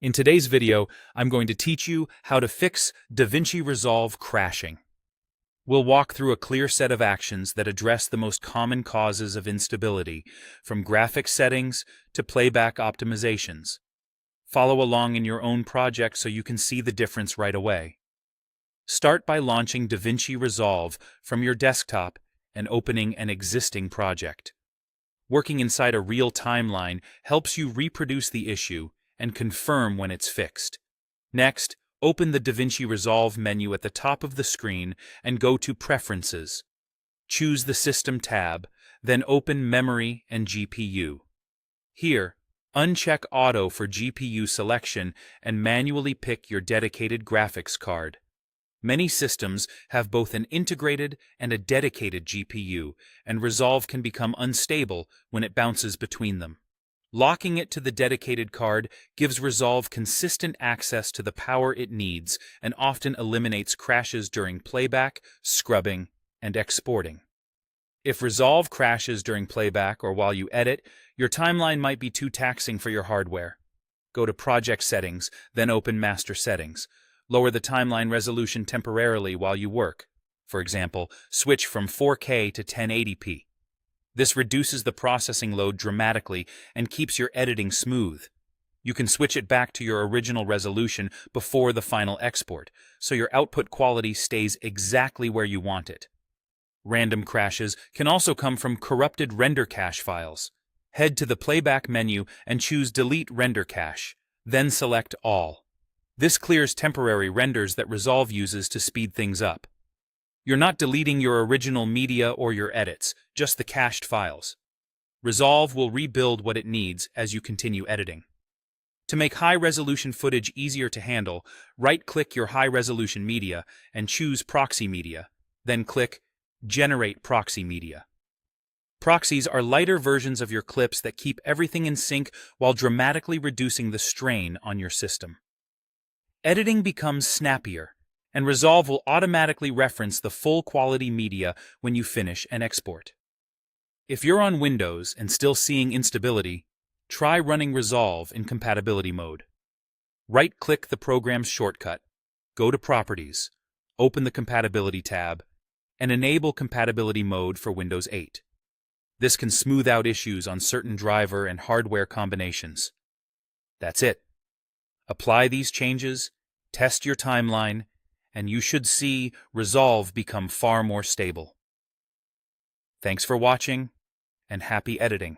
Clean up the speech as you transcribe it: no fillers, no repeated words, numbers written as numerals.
In today's video, I'm going to teach you how to fix DaVinci Resolve crashing. We'll walk through a clear set of actions that address the most common causes of instability, from graphics settings to playback optimizations. Follow along in your own project so you can see the difference right away. Start by launching DaVinci Resolve from your desktop and opening an existing project. Working inside a real timeline helps you reproduce the issue and confirm when it's fixed. Next, open the DaVinci Resolve menu at the top of the screen and go to Preferences. Choose the System tab, then open Memory and GPU. Here, uncheck Auto for GPU selection and manually pick your dedicated graphics card. Many systems have both an integrated and a dedicated GPU, and Resolve can become unstable when it bounces between them. Locking it to the dedicated card gives Resolve consistent access to the power it needs and often eliminates crashes during playback, scrubbing, and exporting. If Resolve crashes during playback or while you edit, your timeline might be too taxing for your hardware. Go to Project Settings, then open Master Settings. Lower the timeline resolution temporarily while you work. For example, switch from 4K to 1080p. This reduces the processing load dramatically and keeps your editing smooth. You can switch it back to your original resolution before the final export, so your output quality stays exactly where you want it. Random crashes can also come from corrupted render cache files. Head to the Playback menu and choose Delete Render Cache, then select All. This clears temporary renders that Resolve uses to speed things up. You're not deleting your original media or your edits, just the cached files. Resolve will rebuild what it needs as you continue editing. To make high-resolution footage easier to handle, right-click your high-resolution media and choose Proxy Media, then click Generate Proxy Media. Proxies are lighter versions of your clips that keep everything in sync while dramatically reducing the strain on your system. Editing becomes snappier, and Resolve will automatically reference the full quality media when you finish and export. If you're on Windows and still seeing instability, try running Resolve in compatibility mode. Right-click the program's shortcut, go to Properties, open the Compatibility tab, and enable compatibility mode for Windows 8. This can smooth out issues on certain driver and hardware combinations. That's it. Apply these changes, test your timeline, and you should see Resolve become far more stable. Thanks for watching, and happy editing.